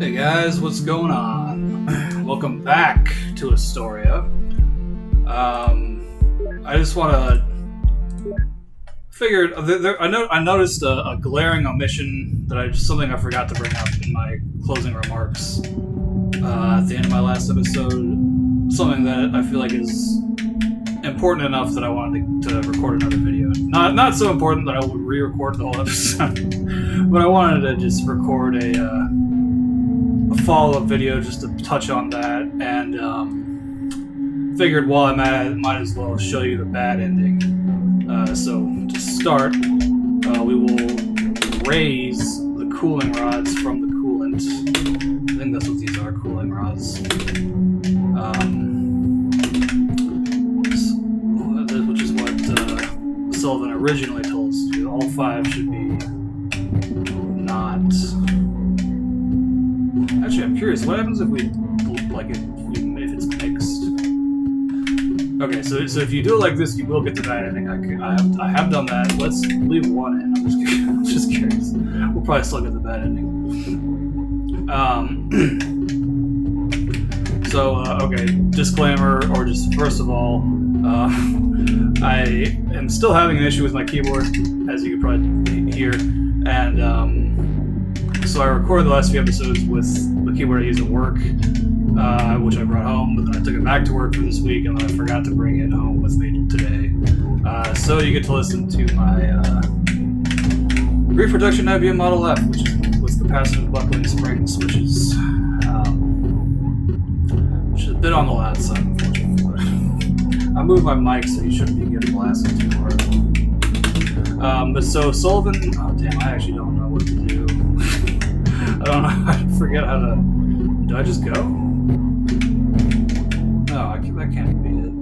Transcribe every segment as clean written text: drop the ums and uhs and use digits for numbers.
Hey guys, what's going on? Welcome back to ISTORIA. I just want to figured I noticed a glaring omission that something I forgot to bring up in my closing remarks at the end of my last episode. Something that I feel like is important enough that I wanted to record another video. Not so important that I would re-record the whole episode, but I wanted to just record a follow-up video just to touch on that, and figured while I'm at it, might as well show you the bad ending. So to start, we will raise the cooling rods from the coolant. I think that's what these are, cooling rods. Which is what Sullivan originally told us to do. All 5 should be not... Actually, I'm curious. What happens if if it's mixed? Okay, so if you do it like this, you will get the bad ending. I have done that. Let's leave 1 in. I'm just curious. We'll probably still get the bad ending. Okay. Disclaimer, or just first of all, I am still having an issue with my keyboard, as you can probably hear, and so I recorded the last few episodes with the keyboard I use at work, which I brought home, but then I took it back to work for this week, and then I forgot to bring it home with me today. So you get to listen to my reproduction IBM Model F, which is with capacitive buckling springs, which is a bit on the loud side, unfortunately. But I moved my mic, so you shouldn't be getting blasted too hard. But so Sullivan, oh damn, I actually don't know what to do. I don't know. I forget how to. Do I just go? No, that can't be it.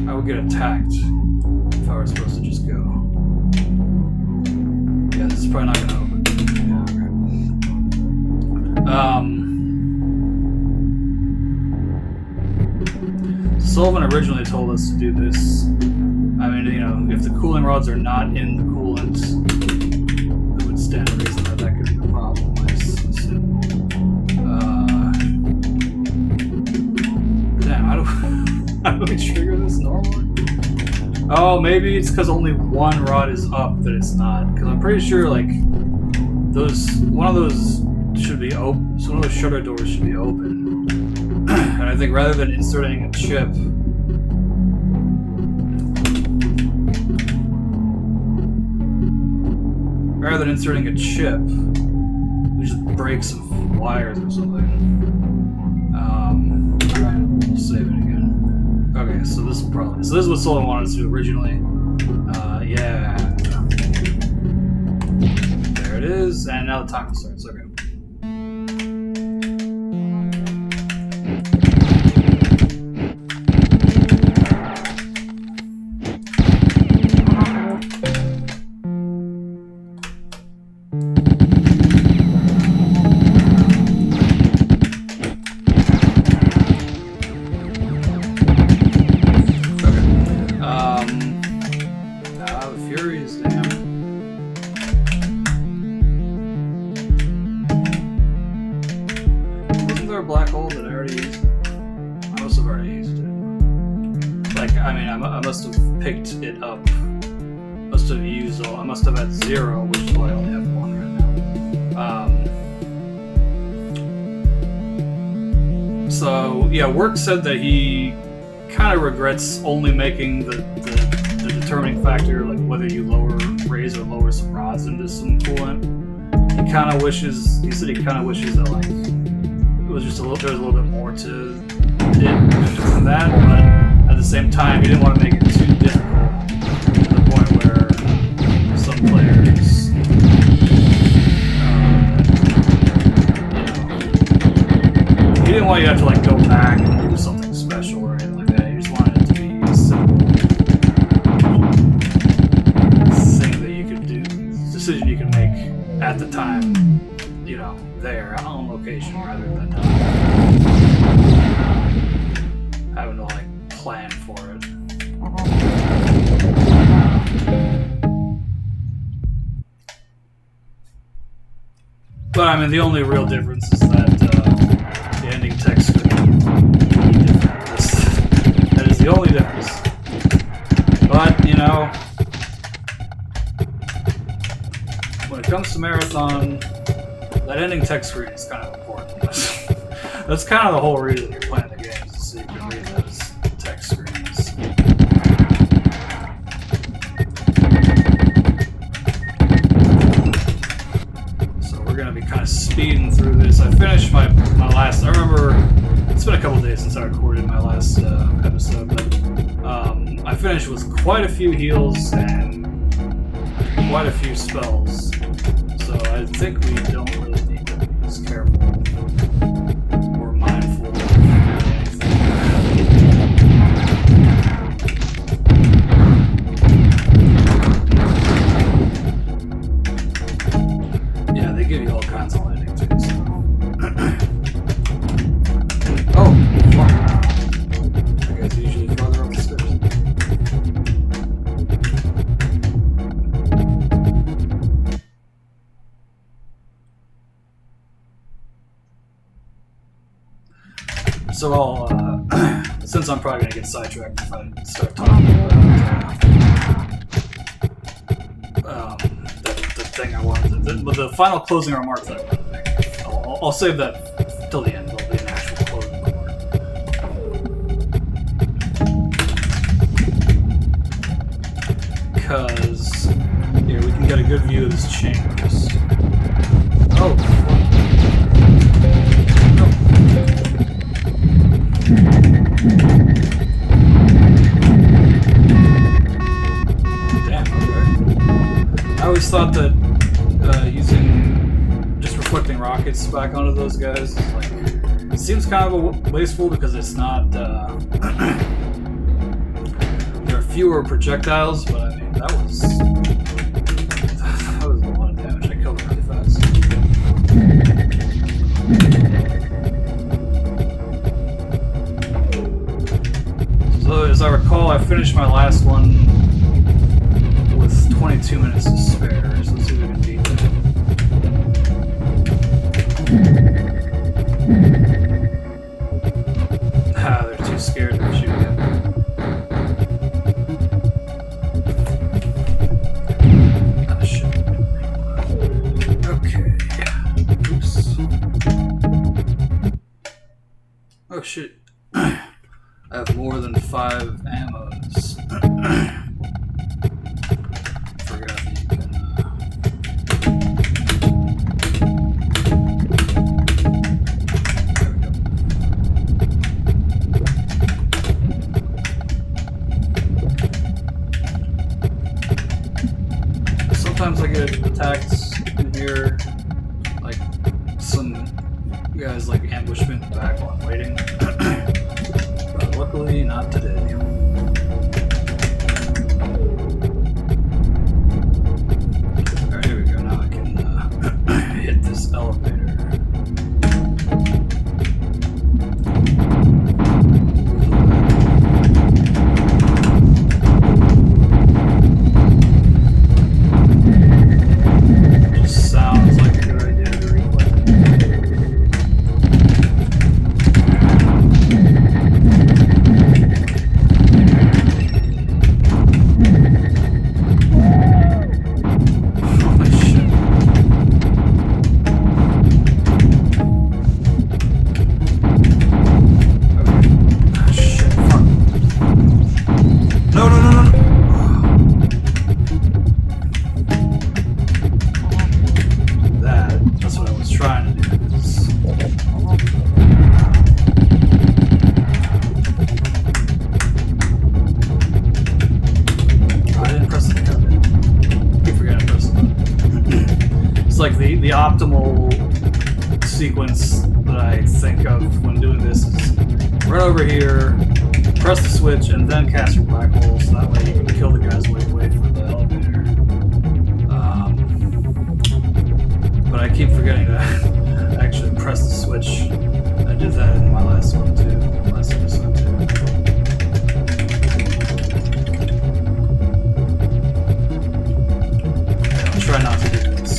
I would get attacked if I were supposed to just go. Yeah, this is probably not gonna open. Yeah, okay. Sullivan originally told us to do this. I mean, if the cooling rods are not in the coolant, it would stand to reason that could be a problem, I assume. Damn, how do we trigger this normally? Oh, maybe it's because only 1 rod is up that it's not. Because I'm pretty sure, like, one of those should be open. So one of those shutter doors should be open. And I think rather than inserting a chip, we just break some wires or something. Alright, we'll save it again. Okay, so this is what Sullivan wanted us to do originally. Yeah. There it is, and now the timer starts. Okay. Black hole that I already used? I must have already used it. Like, I mean, I must have picked it up. Must have used all. I must have had 0, which is why I only have 1 right now. So, yeah, Work said that he kind of regrets only making the determining factor, like whether you raise or lower some rods into some coolant. He said he kind of wishes that, like, there was a little bit more to it than that, but at the same time, he didn't want to make it too difficult to the point where some players, he didn't want you to have to like go back and do something special or anything like that. He just wanted it to be a simple thing that you could do, decision you can make at the time, there on location rather than having to like plan for it. But I mean, the only real difference is that the ending text could be different. That is the only difference. But, you know, when it comes to Marathon, that ending text screen is kind of important. That's kind of the whole reason you're playing the game, is so you can read those text screens. So we're going to be kind of speeding through this. I finished my last... I remember... It's been a couple days since I recorded my last episode, but I finished with quite a few heals and quite a few spells. So I think we don't really need to be as careful or mindful of anything. Yeah, they give you all kinds of lighting too, so. Oh, fuck. I guess usually farther up the stairs. So I'll, since I'm probably going to get sidetracked if I start talking about the thing I wanted to, the final closing remarks that I wanted to make, I'll save that till the end. There'll be an actual closing remark. Because, here, we can get a good view of this chambers. Oh, damn, okay. I always thought that using just reflecting rockets back onto those guys is like, it seems kind of wasteful because it's not there are fewer projectiles, but I mean that was a lot of damage. I killed it really fast. So as I recall, I finished my last one with 22 minutes to spare, so let's see if we can beat that. Ah, they're too scared to shoot yet. Ah, shit. Okay. Oops. Oh, shit. I have more than 5 ammos. Forgot that you can. There we go. Sometimes I get attacked in here, like some guys like ambush me in the back while I'm waiting. Luckily, not today. Alright, here we go. Now I can hit this elevator. Just sounds like a good idea to replay. The optimal sequence that I think of when doing this is run over here, press the switch, and then cast your black hole, so that way you can kill the guys way away from the elevator. But I keep forgetting to actually press the switch. I did that in my last one too, last episode too. I'll try not to do this.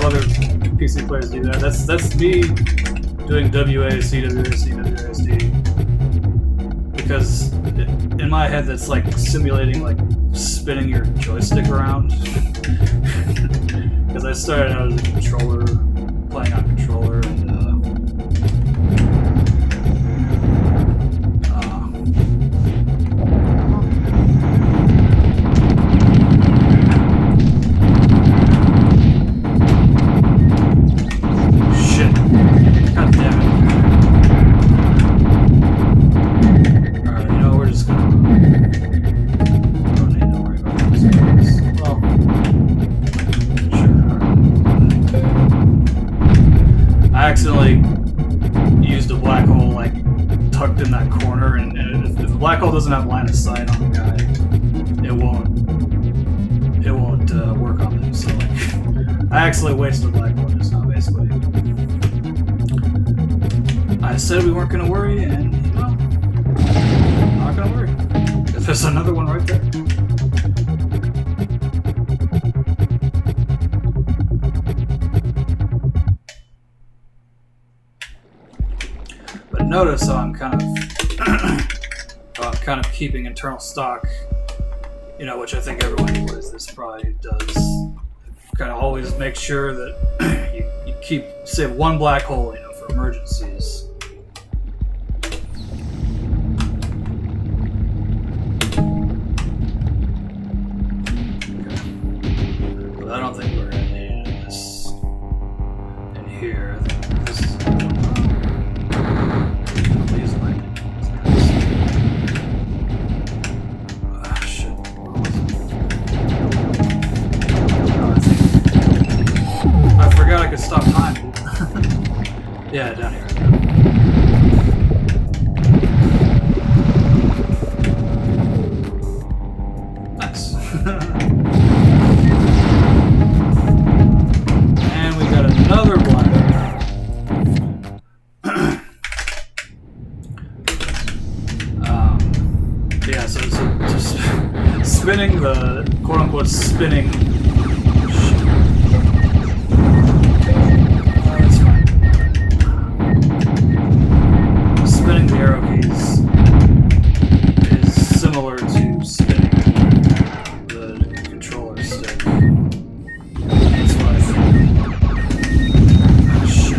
know if other PC players do that. That's me doing WASD, because in my head that's like simulating like spinning your joystick around. Because I started out as a controller, playing on controller, and shit. God damn it. Alright, you know, we're just gonna... don't need to worry about those guys. Well... I accidentally used a black hole like tucked in that corner, and if the black hole doesn't have line of sight on the guy, it won't work on them. So like, I actually wasted a black hole just now, basically. I said we weren't gonna worry, and you know, I'm not gonna worry. Because there's another one right there. Notice how I'm kind of keeping internal stock, you know, which I think everyone who plays this probably does. Kind of always make sure that you save one black hole, you know, for emergencies. But I don't think we're in this in here. I think this is. I could stop time. Yeah, down here. Nice. And we got another one. Yeah, so just spinning the quote-unquote spinning. Spinning the arrow keys is similar to spinning the controller stick. That's what I think. Oh, shit.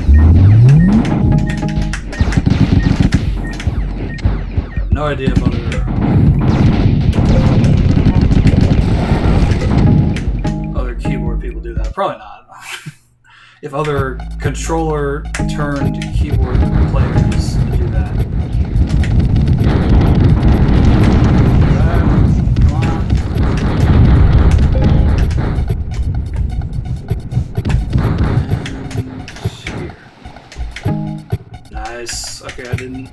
I have no idea if other keyboard people do that. Probably not. If other controller-turned keyboard players do that. Nice. Okay,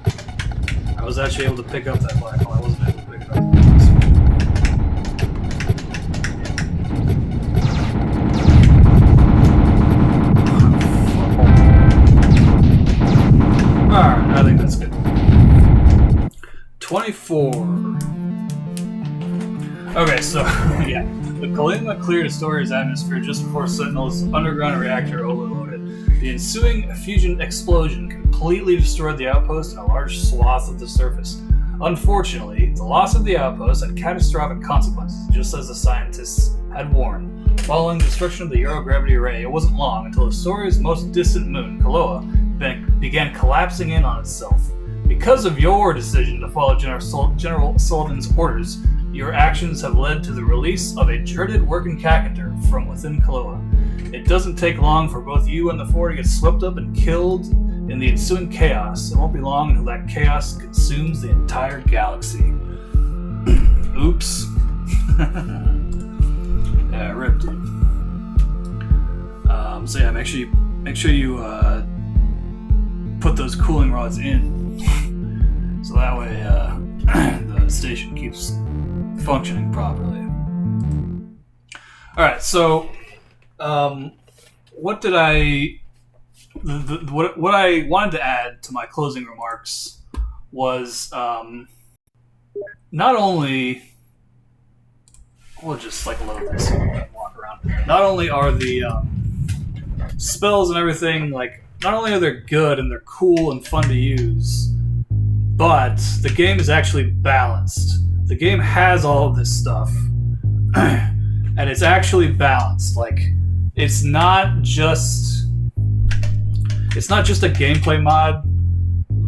I was actually able to pick up that black hole. I wasn't able to pick it up. Alright, I think that's good. 24. Okay, so, yeah. The Kalima cleared Astoria's atmosphere just before Sentinel's underground reactor overloaded. The ensuing fusion explosion completely destroyed the outpost and a large swath of the surface. Unfortunately, the loss of the outpost had catastrophic consequences, just as the scientists had warned. Following the destruction of the Eurogravity array, it wasn't long until Astoria's most distant moon, Kaloa, began collapsing in on itself. Because of your decision to follow General Sullivan's orders, your actions have led to the release of a turreted working Kakander from within Kaloa. It doesn't take long for both you and the Four to get swept up and killed in the ensuing chaos. It won't be long until that chaos consumes the entire galaxy. Oops. Yeah, rip, dude. So yeah, make sure you put those cooling rods in, so that way the station keeps functioning properly. All right, so what did what I wanted to add to my closing remarks was not only, we'll just like load this and walk around. Not only are the spells and everything, like, not only are they good and they're cool and fun to use, but the game is actually balanced. The game has all of this stuff, and it's actually balanced. Like, it's not just a gameplay mod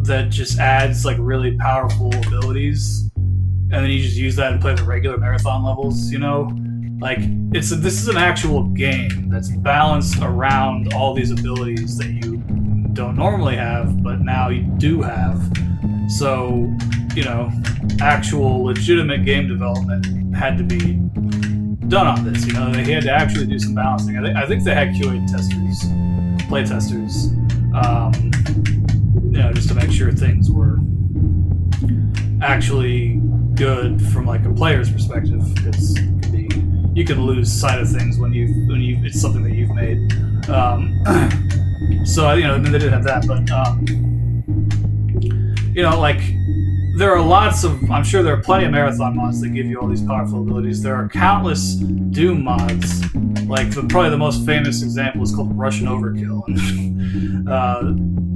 that just adds like really powerful abilities, and then you just use that and play the regular marathon levels. You know, like this is an actual game that's balanced around all these abilities that you don't normally have, but now you do have. So, you know, actual legitimate game development had to be done on this. You know, they had to actually do some balancing. I think they had QA testers, play testers, you know, just to make sure things were actually good from like a player's perspective, because you can lose sight of things when it's something that you've made. So, you know, I mean, they did have that, but you know, like, there are I'm sure there are plenty of marathon mods that give you all these powerful abilities. There are countless Doom mods. Like, probably the most famous example is called Russian Overkill.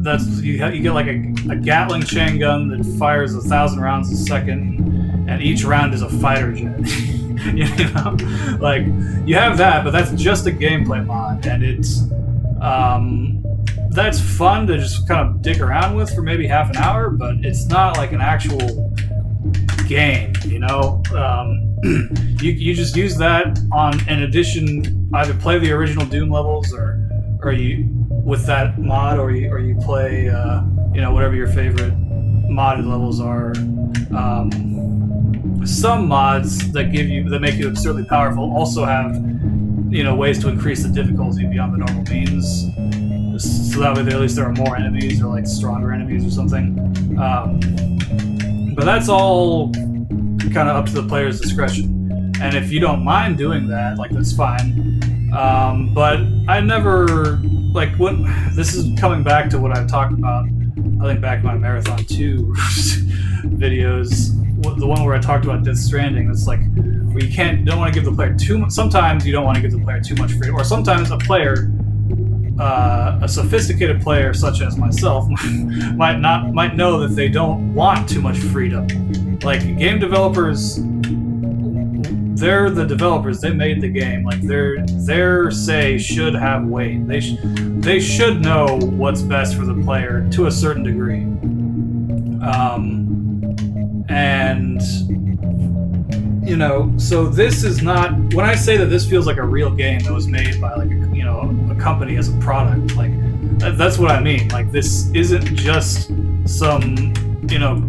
That's you get like a Gatling chain gun that fires 1,000 rounds a second, and each round is a fighter jet. You know, like, you have that, but that's just a gameplay mod, and it's that's fun to just kind of dick around with for maybe half an hour, but it's not like an actual game, you know? You just use that in addition, either play the original Doom levels, or you, with that mod, or you play, you know, whatever your favorite modded levels are. Some mods that make you absurdly powerful also have, you know, ways to increase the difficulty beyond the normal means. So that way, at least there are more enemies, or like stronger enemies or something. But that's all kind of up to the player's discretion. And if you don't mind doing that, like, that's fine. But I never, like, this is coming back to what I talked about, I think back in my Marathon 2 videos, the one where I talked about Death Stranding. It's like, where you don't want to give the player too much. Sometimes you don't want to give the player too much freedom, or sometimes a player, a sophisticated player such as myself, might know that they don't want too much freedom. Like, game developers, they're the developers. They made the game. Like, their say should have weight. They should know what's best for the player to a certain degree. And you know, so this is not, when I say that this feels like a real game that was made by, like, you know, a company as a product, like, that's what I mean. Like, this isn't just some, you know,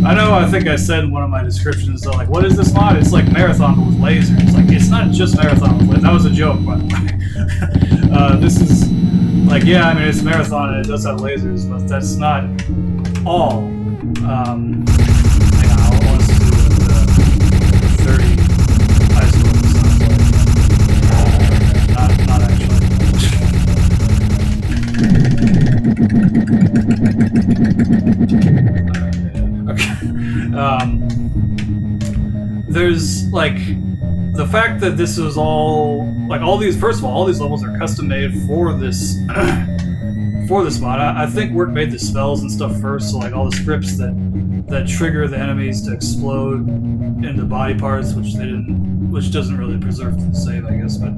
I think I said in one of my descriptions, though, like, what is this mod? It's like Marathon with lasers. Like, it's not just Marathon with lasers. That was a joke, by the way. This is, like, yeah, I mean, it's Marathon and it does have lasers, but that's not all. Hang on, I want to see what the 30 isotope sounds like. Not actually. Okay. There's, like, the fact that this is all, like, first of all these levels are custom made for this for this mod. I think Work made the spells and stuff first, so, like, all the scripts that trigger the enemies to explode into body parts, which doesn't really preserve the save, I guess, but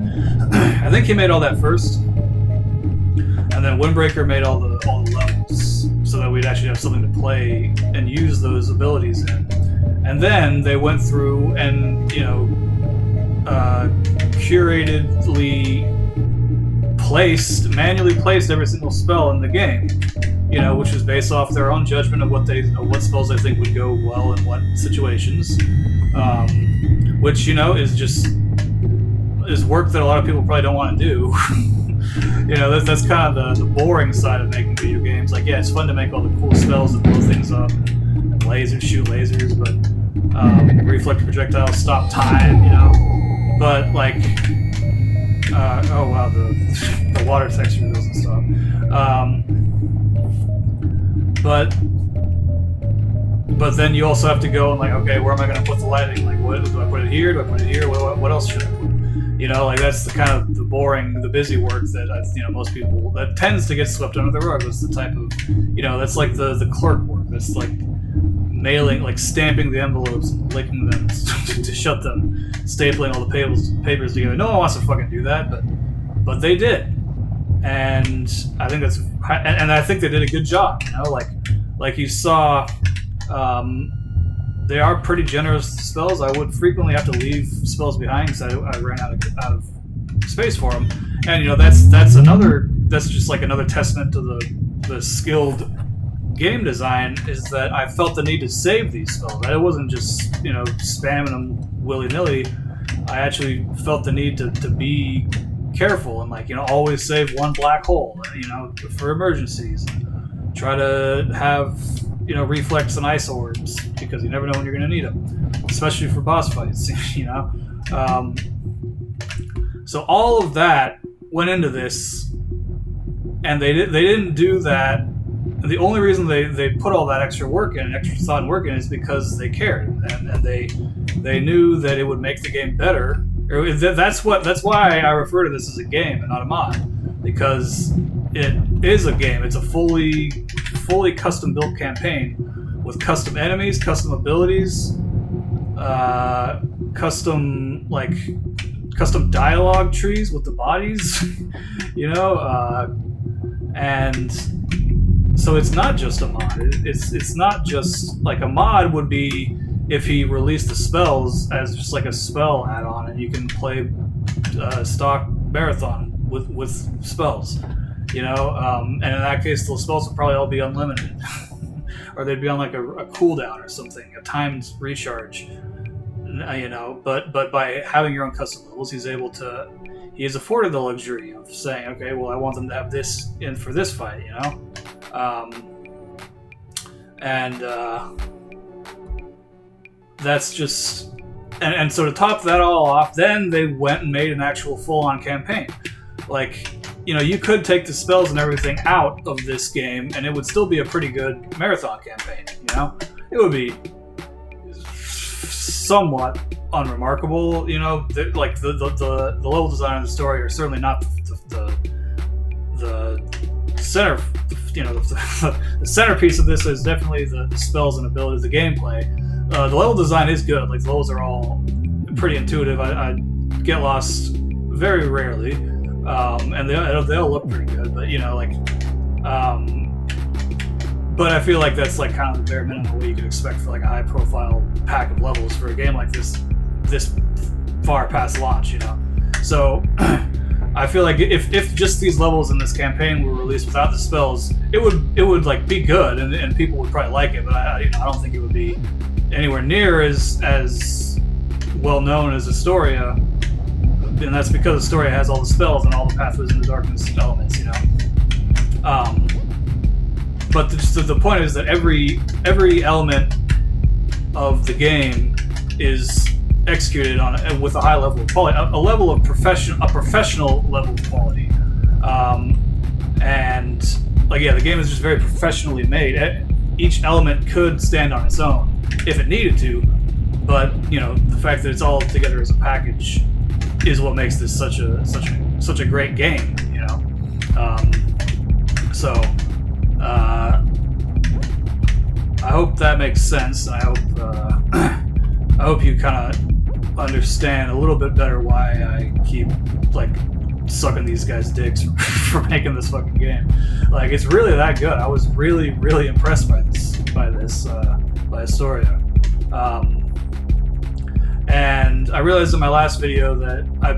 I think he made all that first, and then Windbreaker made all the levels, so that we'd actually have something to play and use those abilities in. And then they went through and, you know, curatedly manually placed every single spell in the game, you know, which was based off their own judgment of what spells they think would go well in what situations, which, you know, is work that a lot of people probably don't want to do. You know, that's kind of the boring side of making video games. Like, yeah, it's fun to make all the cool spells that blow things up, and lasers shoot lasers, but reflector projectiles stop time, you know. But, like, oh wow, the water texture doesn't stop. But then you also have to go and, like, okay, where am I going to put the lighting? Like, what do I put it here? Do I put it here? What else should I put? You know, like that's the kind of the boring, the busy work that most people that tends to get swept under the rug. That's the type of, that's like the clerk work. That's like mailing, like stamping the envelopes and licking them to shut them, stapling all the papers together. No one wants to fucking do that, but they did, and I think I think they did a good job. Like you saw. They are pretty generous spells. I would frequently have to leave spells behind because I ran out of space for them. And that's just like another testament to the skilled game design, is that I felt the need to save these spells. I wasn't just spamming them willy-nilly. I actually felt the need to be careful and always save one black hole for emergencies. Try to have reflex and ice orbs, because you never know when you're going to need them, especially for boss fights. So all of that went into this, and they didn't do that. The only reason they put all that extra work in, extra thought and work in, is because they cared, and they knew that it would make the game better. That's why I refer to this as a game and not a mod, because it is a game. It's a fully custom built campaign with custom enemies, custom abilities, custom dialogue trees with the bodies, and so it's not just a mod. It's not just like a mod would be if he released the spells as just like a spell add-on, and you can play stock marathon with spells. And in that case, the spells would probably all be unlimited, or they'd be on like a cooldown or something, a timed recharge. But by having your own custom levels, he is afforded the luxury of saying, okay, well, I want them to have this in for this fight, that's just, and so to top that all off, then they went and made an actual full-on campaign. You could take the spells and everything out of this game, and it would still be a pretty good marathon campaign. It would be somewhat unremarkable. The level design and the story are certainly not the center. The centerpiece of this is definitely the spells and abilities, the gameplay. The level design is good. The levels are all pretty intuitive. I get lost very rarely. And they all look pretty good, but but I feel like that's kind of the bare minimum what you could expect for a high profile pack of levels for a game like this far past launch, So I feel like if just these levels in this campaign were released without the spells, it would be good, and people would probably like it, but I don't think it would be anywhere near as well known as Astoria. And that's because Astoria has all the spells and all the Pathways into Darkness elements, But the point is that every element of the game is executed with a high level of quality, a level of professional level of quality, and the game is just very professionally made. Each element could stand on its own if it needed to, but the fact that it's all together as a package is what makes this such a great game, So I hope that makes sense, and I hope you kind of understand a little bit better why I keep sucking these guys' dicks for making this fucking game. It's really that good. I was really, really impressed by Astoria. And I realized in my last video that I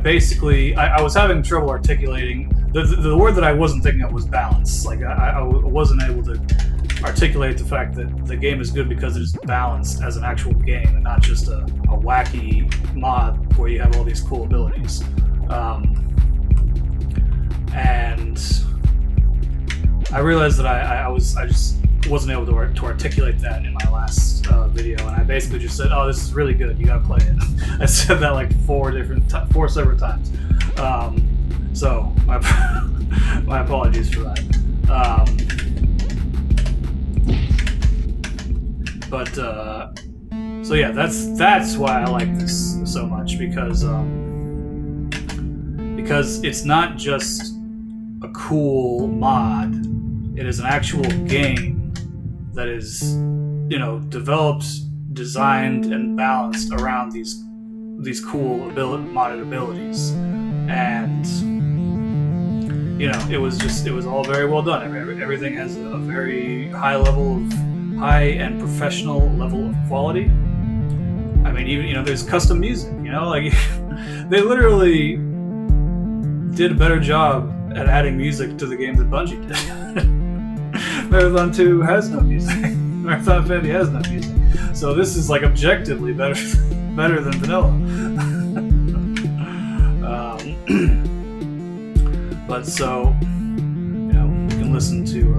was having trouble articulating the word that I wasn't thinking of was balance. I wasn't able to articulate the fact that the game is good because it is balanced as an actual game and not just a wacky mod where you have all these cool abilities. And I realized that I just wasn't able to articulate that in my last video, and I basically just said, "Oh, this is really good. You gotta play it." I said that four separate times. So my apologies for that. So yeah, that's why I like this so much, because because it's not just a cool mod. It is an actual game that is, developed, designed, and balanced around these cool modded abilities, and it was all very well done. Everything has a very high and professional level of quality. I mean, even there's custom music. Like they literally did a better job at adding music to the game than Bungie did. Marathon 2 has no music. Marathon Infinity has no music. So this is like objectively better than vanilla. But so, you can listen to.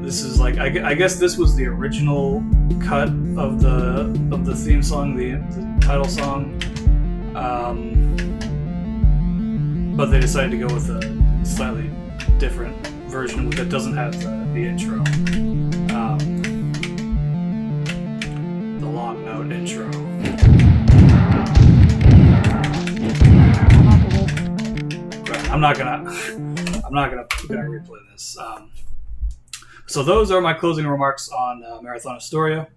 This is like I guess this was the original cut of the theme song, the title song. But they decided to go with a slightly different version that doesn't have the intro. The long note intro. I'm not gonna replay this. So those are my closing remarks on Marathon ISTORIA.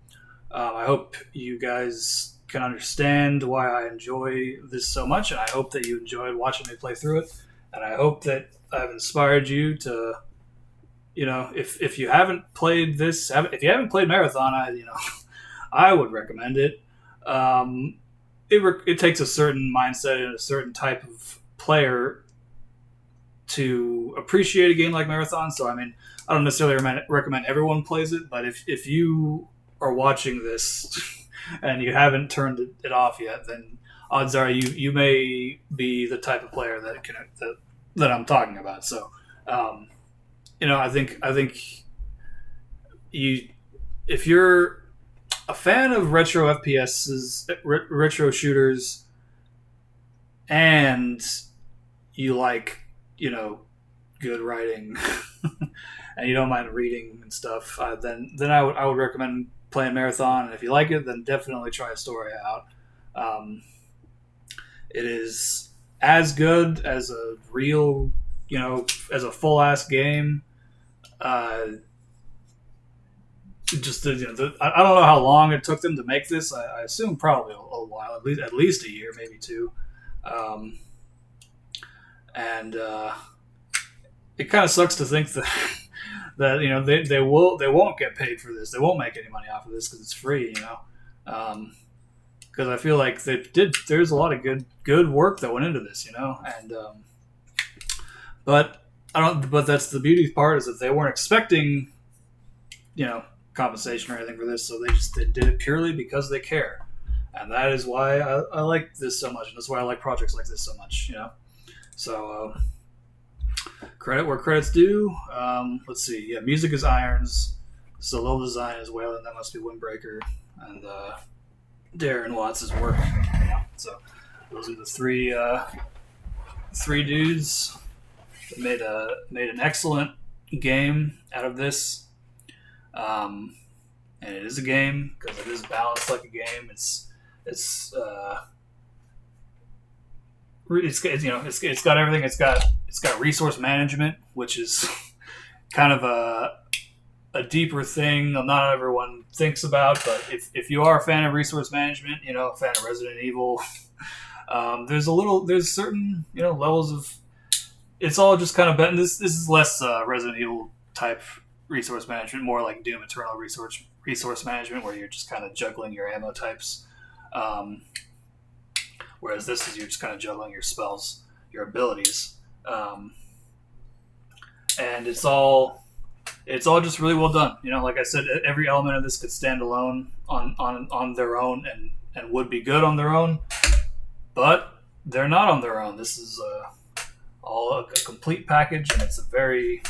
I hope you guys can understand why I enjoy this so much, and I hope that you enjoyed watching me play through it. And I hope that I've inspired you to, if you haven't played this, if you haven't played Marathon, I would recommend it. It takes a certain mindset and a certain type of player to appreciate a game like Marathon. So I mean, I don't necessarily recommend everyone plays it, but if you are watching this and you haven't turned it off yet, then odds are you may be the type of player that I'm talking about. So, I think if you're a fan of retro FPSs, retro shooters, and you like, good writing, and you don't mind reading and stuff, then I would recommend playing Marathon. And if you like it, then definitely try ISTORIA out. It is as good as a real, as a full ass game. I don't know how long it took them to make this. I assume probably a while, at least a year, maybe two. And it kind of sucks to think that they won't get paid for this. They won't make any money off of this because it's free. Because I feel like there's a lot of good work that went into this. And but that's the beauty part, is that they weren't expecting compensation or anything for this, so they did it purely because they care. And that is why I like this so much, and that's why I like projects like this so much. So credit where credit's due. Let's see. Yeah, music is Irons. So level design is Whalen. That must be Windbreaker. And Darren Watts' work. So those are the three dudes that made an excellent game out of this. And it is a game because it is balanced like a game. It's got everything. It's got resource management, which is kind of a deeper thing not everyone thinks about. But if you are a fan of resource management, a fan of Resident Evil, there's certain levels of. It's all just kind of better. This is less Resident Evil type resource management, more like Doom Eternal resource management, where you're just kind of juggling your ammo types. Whereas this is you're just kind of juggling your spells, your abilities, and it's all just really well done. Like I said, every element of this could stand alone on their own and would be good on their own, but they're not on their own. This is all a complete package, and it's a very,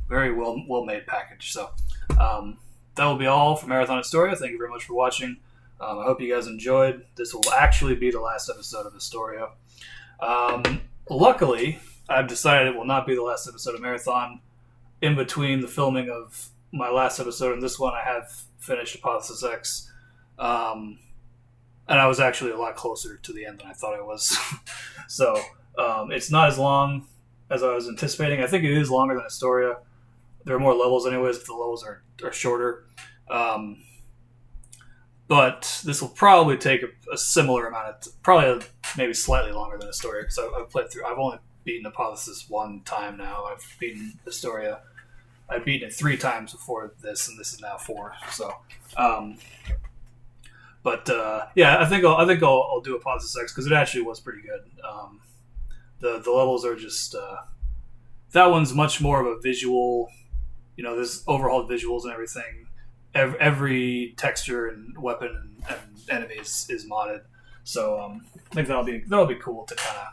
very well made package. So that will be all for Marathon ISTORIA. Thank you very much for watching. I hope you guys enjoyed. This will actually be the last episode of ISTORIA. Luckily, I've decided it will not be the last episode of Marathon. In between the filming of my last episode and this one, I have finished Hypothesis X. And I was actually a lot closer to the end than I thought I was. So It's not as long as I was anticipating. I think it is longer than Astoria. There are more levels anyways, but the levels are shorter. But this will probably take a similar amount of probably maybe slightly longer than Astoria, because I've played through. I've only beaten Hypothesis one time now. I've beaten Astoria. I've beaten it 3 times before this, and this is now 4. So, yeah, I think I'll do Hypothesis X because it actually was pretty good. The levels are just that one's much more of a visual. There's overhauled visuals and everything. Every texture and weapon and enemy is modded. So I think that'll be cool to kind of.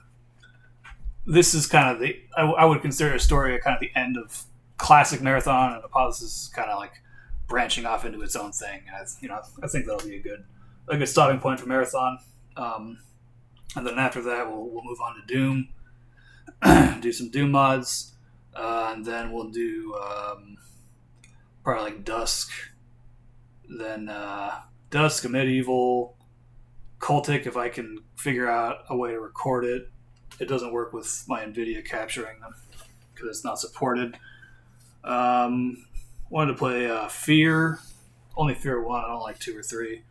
This is kind of I would consider Astoria kind of the end of classic Marathon, and Hypothesis is kind of like branching off into its own thing. And I think that'll be a good stopping point for Marathon. And then after that, we'll move on to Doom, do some Doom mods, and then we'll do probably like Dusk, then Dusk, a Medieval, Cultic if I can figure out a way to record it. It doesn't work with my NVIDIA capturing them because it's not supported. Wanted to play Fear, only Fear 1. I don't like 2 or 3.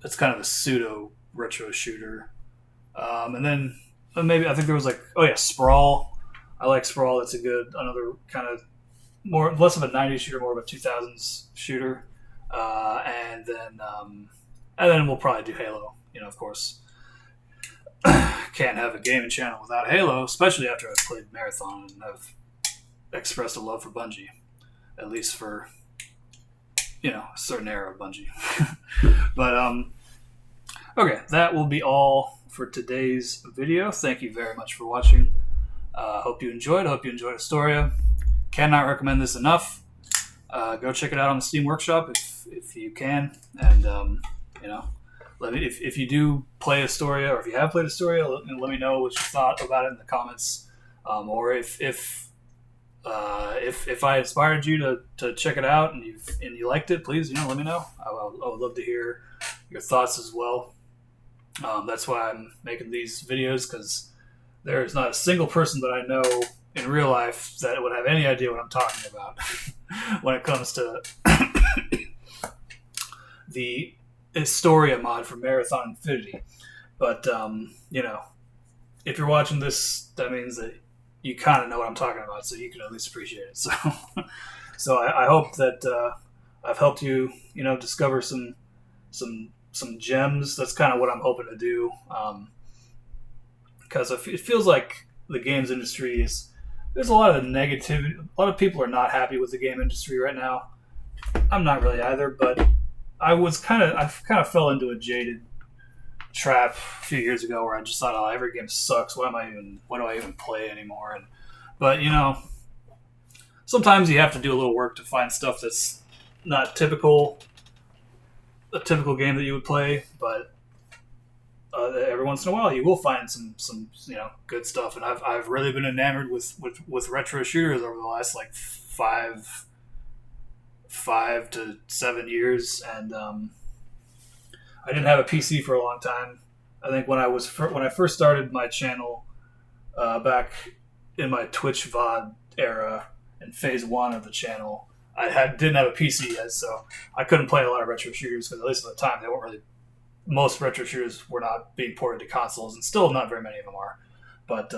It's kind of a pseudo retro shooter. And then maybe I think there was Sprawl. I like Sprawl. That's another kind of less of a 90s shooter, more of a 2000s shooter. And then we'll probably do Halo. Of course, can't have a gaming channel without Halo, especially after I've played Marathon and I've expressed a love for Bungie, at least for a certain era of Bungie. But okay, that will be all for today's video. Thank you very much for watching. Hope you enjoyed. Hope you enjoyed Astoria. Cannot recommend this enough. Go check it out on the Steam Workshop if you can, and let me if you do play Astoria, or if you have played Astoria, let me know what you thought about it in the comments, or if I inspired you to check it out and you liked it, please let me know. I would love to hear your thoughts as well. That's why I'm making these videos, because there is not a single person that I know in real life that would have any idea what I'm talking about when it comes to the Historia mod for Marathon Infinity. But if you're watching this, that means that you kind of know what I'm talking about, so you can at least appreciate it. So I hope that I've helped you discover some gems. That's kind of what I'm hoping to do, because it feels like the games industry there's a lot of negativity. A lot of people are not happy with the game industry right now. I'm not really either, but I kind of fell into a jaded trap a few years ago where I just thought, every game sucks. Why do I even play anymore? But sometimes you have to do a little work to find stuff that's not a typical game that you would play. But every once in a while, you will find some good stuff. And I've really been enamored with retro shooters over the last 5 to 7 years, and I didn't have a PC for a long time. I think when I first started my channel back in my Twitch VOD era in phase 1 of the channel, didn't have a PC yet, so I couldn't play a lot of retro shooters, because at least at the time most retro shooters were not being ported to consoles, and still not very many of them are. But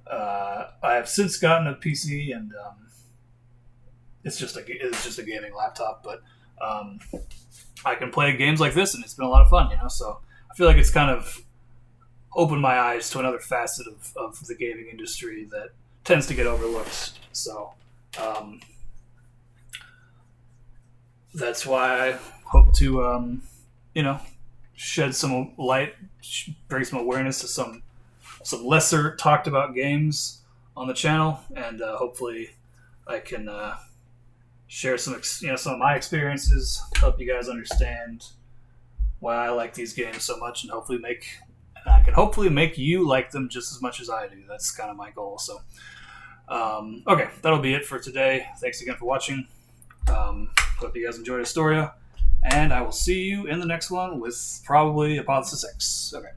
I have since gotten a PC, and it's just a gaming laptop, but I can play games like this, and it's been a lot of fun, So I feel like it's kind of opened my eyes to another facet of the gaming industry that tends to get overlooked. So that's why I hope to shed some light, bring some awareness to some lesser talked about games on the channel, and hopefully I can share some of my experiences, help you guys understand why I like these games so much, and I can hopefully make you like them just as much as I do. That's kind of my goal. So okay, that'll be it for today. Thanks again for watching. Hope you guys enjoyed Astoria, And I will see you in the next one with probably Hypothesis 6. Okay.